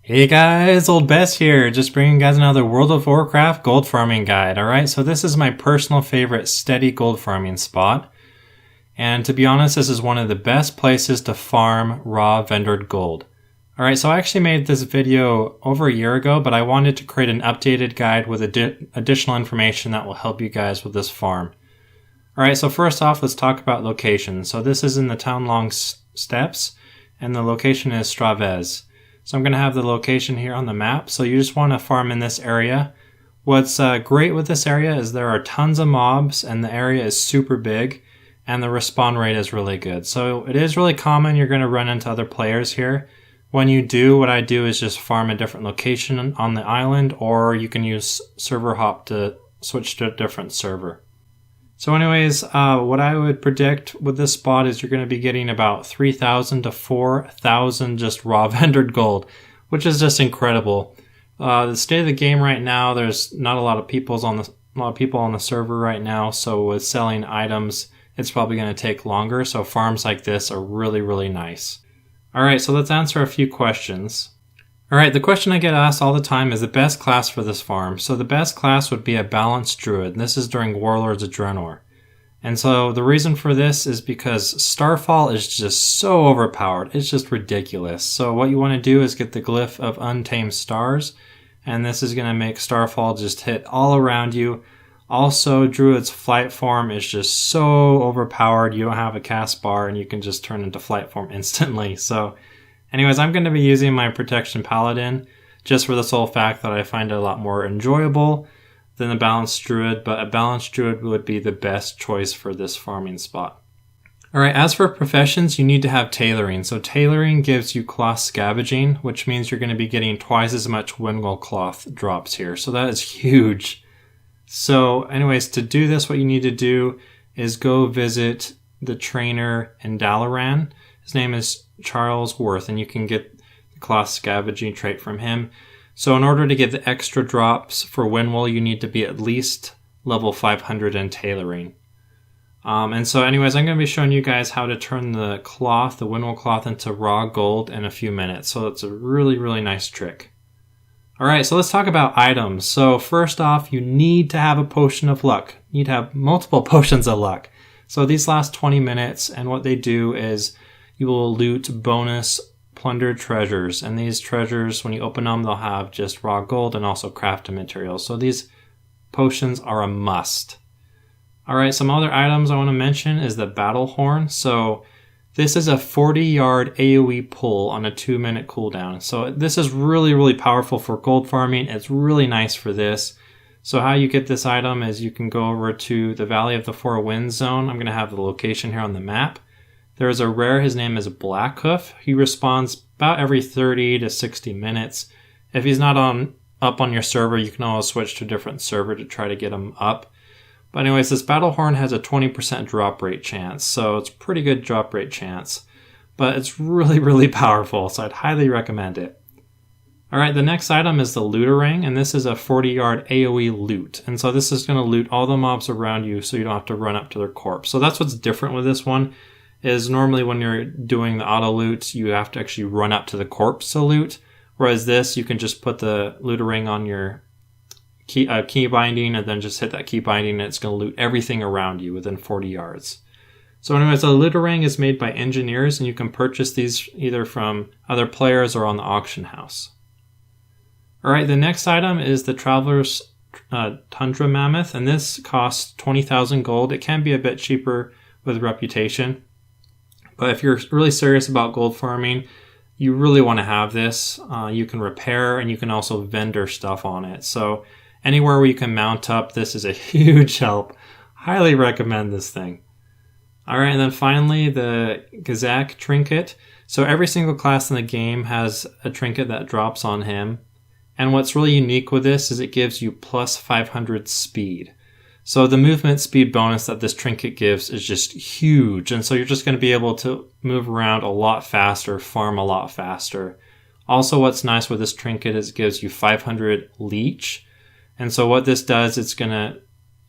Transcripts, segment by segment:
Hey guys, Old Bess here, just bringing you guys another World of Warcraft gold farming guide. Alright, so this is my personal favorite steady gold farming spot. And to be honest, this is one of the best places to farm raw vendored gold. Alright, so I actually made this video over a year ago, but I wanted to create an updated guide with additional information that will help you guys with this farm. Alright, so first off, let's talk about location. So this is in the Townlong Steppes, and the location is Sra'vess. So I'm going to have the location here on the map. So you just want to farm in this area. What's great with this area is there are tons of mobs and the area is super big and the respawn rate is really good. So it is really common you're going to run into other players here. When you do, what I do is just farm a different location on the island, or you can use server hop to switch to a different server. So anyways, what I would predict with this spot is you're going to be getting about 3,000 to 4,000 just raw vendored gold, which is just incredible. The state of the game right now, there's not a lot of people on the server right now, so with selling items, it's probably going to take longer. So farms like this are really, really nice. All right, so let's answer a few questions. All right, the question I get asked all the time is the best class for this farm. So the best class would be a balanced druid, and this is during Warlords of Draenor. And so the reason for this is because Starfall is just so overpowered. It's just ridiculous. So what you want to do is get the glyph of Untamed Stars, and this is going to make Starfall just hit all around you. Also, Druid's flight form is just so overpowered. You don't have a cast bar, and you can just turn into flight form instantly. So anyways, I'm going to be using my Protection Paladin just for the sole fact that I find it a lot more enjoyable than the Balanced Druid, but a Balanced Druid would be the best choice for this farming spot. Alright, as for professions, you need to have tailoring. So tailoring gives you cloth scavenging, which means you're going to be getting twice as much Windwool cloth drops here. So that is huge. So anyways, to do this, what you need to do is go visit the trainer in Dalaran. His name is Charles Worth, and you can get the cloth scavenging trait from him. So in order to get the extra drops for Windwool, you need to be at least level 500 in tailoring. And so anyways, I'm going to be showing you guys how to turn the cloth, the Windwool cloth, into raw gold in a few minutes. So it's a really, really nice trick. Alright, so let's talk about items. So first off, you need to have a potion of luck. You need to have multiple potions of luck. So these last 20 minutes, and what they do is you will loot bonus plundered treasures, and these treasures, when you open them, they'll have just raw gold and also crafting materials. So these potions are a must. Alright, some other items I want to mention is the battle horn. So this is a 40-yard AoE pull on a 2-minute cooldown. So this is really, really powerful for gold farming. It's really nice for this. So how you get this item is you can go over to the Valley of the Four Winds zone. I'm going to have the location here on the map. There is a rare, his name is Blackhoof. He respawns about every 30 to 60 minutes. If he's not up on your server, you can always switch to a different server to try to get him up. But anyways, this battle horn has a 20% drop rate chance, so it's a pretty good drop rate chance. But it's really, really powerful, so I'd highly recommend it. Alright, the next item is the Looterang, and this is a 40-yard AoE loot. And so this is going to loot all the mobs around you so you don't have to run up to their corpse. So that's what's different with this one, is normally when you're doing the auto loot, you have to actually run up to the corpse to loot. Whereas this, you can just put the Looterang on your key binding and then just hit that key binding and it's going to loot everything around you within 40 yards. So anyways, a Looterang is made by engineers and you can purchase these either from other players or on the auction house. Alright, the next item is the Traveler's Tundra Mammoth, and this costs 20,000 gold. It can be a bit cheaper with Reputation, but if you're really serious about gold farming, you really want to have this. You can repair and you can also vendor stuff on it. So anywhere where you can mount up, this is a huge help. Highly recommend this thing. Alright, and then finally the Kazak Trinket. So every single class in the game has a trinket that drops on him. And what's really unique with this is it gives you plus 500 speed. So the movement speed bonus that this trinket gives is just huge. And so you're just going to be able to move around a lot faster, farm a lot faster. Also, what's nice with this trinket is it gives you 500 leech. And so what this does, it's going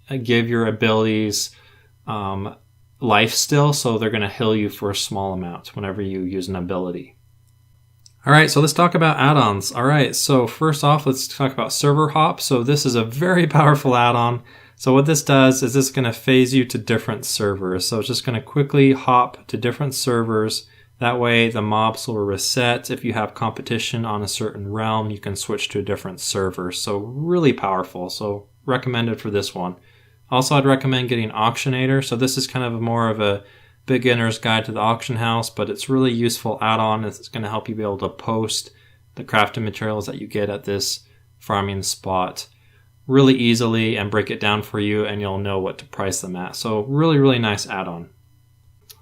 to give your abilities life still. So they're going to heal you for a small amount whenever you use an ability. All right, so let's talk about add-ons. All right, so first off, let's talk about server hop. So this is a very powerful add-on. So what this does is this is going to phase you to different servers. So it's just going to quickly hop to different servers. That way the mobs will reset. If you have competition on a certain realm, you can switch to a different server. So really powerful. So recommended for this one. Also, I'd recommend getting Auctionator. So this is kind of more of a beginner's guide to the auction house, but it's really useful add-on. It's going to help you be able to post the crafting materials that you get at this farming spot really easily and break it down for you, and you'll know what to price them at. So really, really nice add-on.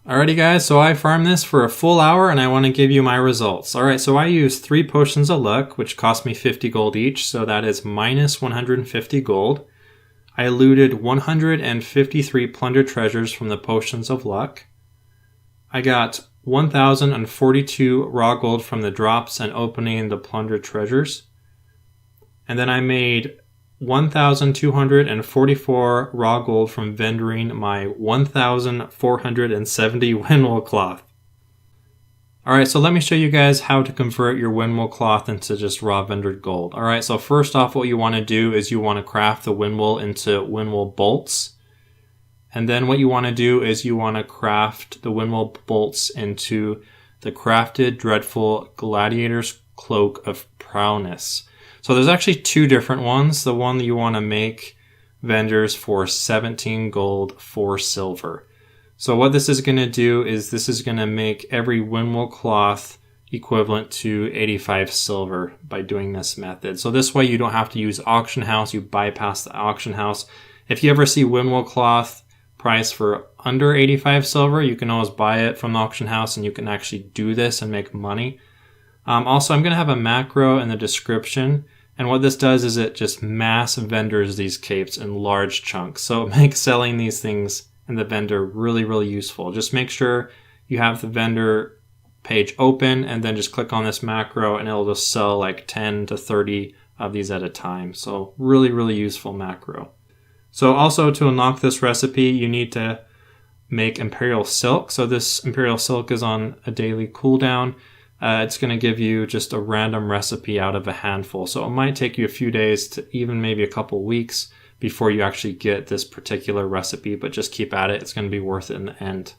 Alrighty guys, so I farmed this for a full hour and I want to give you my results. Alright, so I used 3 potions of luck, which cost me 50 gold each, so that is minus 150 gold. I looted 153 plunder treasures from the potions of luck. I got 1,042 raw gold from the drops and opening the plunder treasures. And then I made 1,244 raw gold from vendoring my 1,470 Windwool cloth. Alright, so let me show you guys how to convert your Windwool cloth into just raw vendored gold. Alright, so first off, what you want to do is you want to craft the Windwool into Windwool bolts. And then what you want to do is you want to craft the Windwool bolts into the crafted dreadful Gladiator's Cloak of Prowess. So there's actually 2 different ones. The one that you want to make vendors for 17 gold, 4 silver. So what this is going to do is this is going to make every Windwool cloth equivalent to 85 silver by doing this method. So this way you don't have to use auction house, you bypass the auction house. If you ever see Windwool cloth price for under 85 silver, you can always buy it from the auction house and you can actually do this and make money. Also, I'm going to have a macro in the description, and what this does is it just mass vendors these capes in large chunks. So it makes selling these things in the vendor really, really useful. Just make sure you have the vendor page open and then just click on this macro and it'll just sell like 10 to 30 of these at a time. So really, really useful macro. So also to unlock this recipe, you need to make Imperial Silk. So this Imperial Silk is on a daily cooldown. It's going to give you just a random recipe out of a handful. So it might take you a few days to even maybe a couple weeks before you actually get this particular recipe, but just keep at it. It's going to be worth it in the end.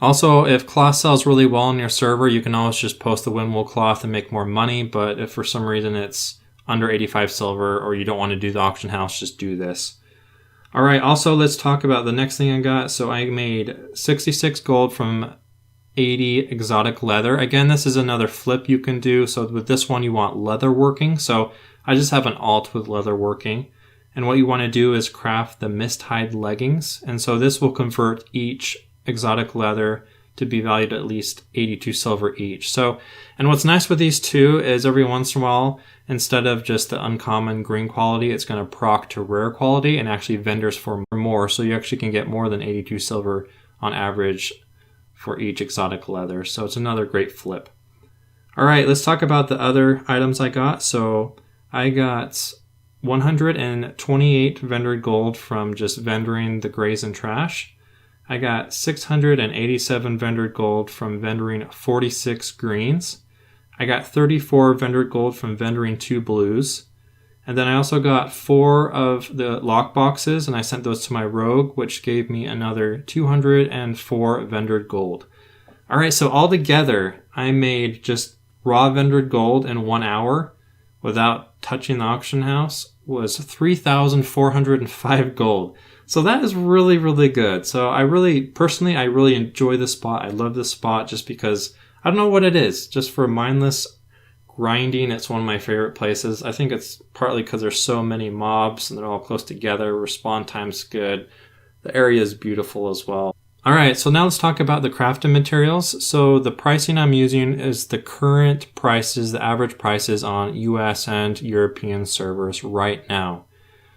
Also, if cloth sells really well on your server, you can always just post the Windwool cloth and make more money. But if for some reason it's under 85 silver or you don't want to do the auction house, just do this. Alright, also let's talk about the next thing I got. So I made 66 gold from 80 exotic leather. Again, this is another flip you can do. So with this one, you want leather working. So I just have an alt with leather working. And what you want to do is craft the Misthide Leggings. And so this will convert each exotic leather to be valued at least 82 silver each. So, and what's nice with these two is every once in a while, instead of just the uncommon green quality, it's going to proc to rare quality and actually vendors for more. So you actually can get more than 82 silver on average for each exotic leather. So it's another great flip. All right, let's talk about the other items I got. So I got 128 vendored gold from just vendoring the grays and trash. I got 687 vendored gold from vendoring 46 greens. I got 34 vendored gold from vendoring 2 blues. And then I also got 4 of the lock boxes and I sent those to my rogue, which gave me another 204 vendored gold. Alright, so altogether I made just raw vendored gold in 1 hour without touching the auction house was 3,405 gold. So that is really, really good. So I really enjoy this spot. I love this spot just because, I don't know what it is, just for mindless grinding, it's one of my favorite places. I think it's partly because there's so many mobs and they're all close together. Respawn time's good. The area is beautiful as well. Alright, so now let's talk about the crafting materials. So the pricing I'm using is the current prices, the average prices on US and European servers right now.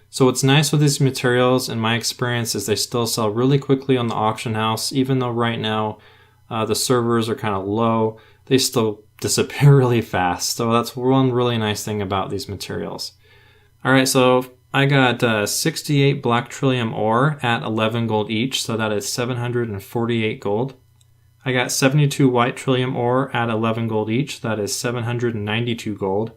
So what's nice with these materials, in my experience, is they still sell really quickly on the auction house. Even though right now the servers are kind of low, they still disappear really fast. So that's one really nice thing about these materials. Alright, so I got 68 black trillium ore at 11 gold each, so that is 748 gold. I got 72 white trillium ore at 11 gold each, that is 792 gold.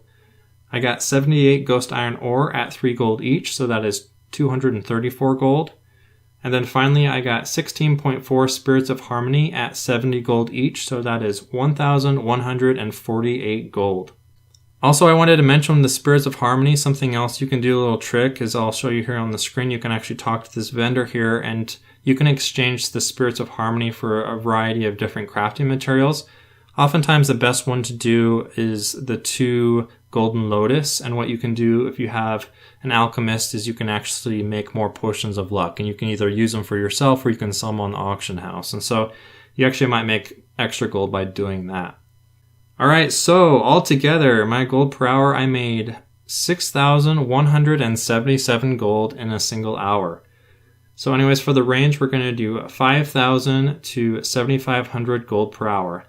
I got 78 ghost iron ore at 3 gold each, so that is 234 gold. And then finally I got 16.4 spirits of harmony at 70 gold each, so that is 1,148 gold. Also, I wanted to mention the spirits of harmony. Something else you can do, a little trick, is I'll show you here on the screen. You can actually talk to this vendor here and you can exchange the spirits of harmony for a variety of different crafting materials. Oftentimes the best one to do is the 2 golden lotus, and what you can do if you have an alchemist is you can actually make more potions of luck, and you can either use them for yourself or you can sell them on the auction house, and so you actually might make extra gold by doing that. Alright, so altogether my gold per hour, I made 6,177 gold in a single hour. So anyways, for the range we're going to do 5,000 to 7,500 gold per hour.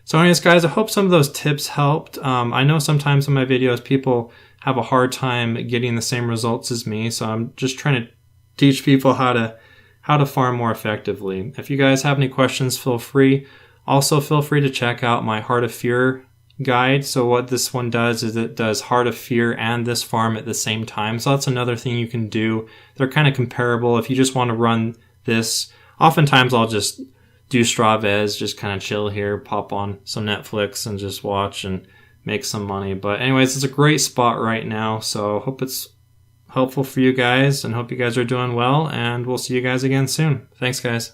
So anyways guys, I hope some of those tips helped. I know sometimes in my videos people have a hard time getting the same results as me, so I'm just trying to teach people how to farm more effectively. If you guys have any questions, feel free. Also feel free to check out my Heart of Fear guide. So what this one does is it does Heart of Fear and this farm at the same time. So that's another thing you can do. They're kind of comparable. If you just want to run this, oftentimes I'll just do Sra'vess, just kind of chill here, pop on some Netflix and just watch and make some money. But anyways, it's a great spot right now, so hope it's helpful for you guys and hope you guys are doing well, and we'll see you guys again soon. Thanks guys.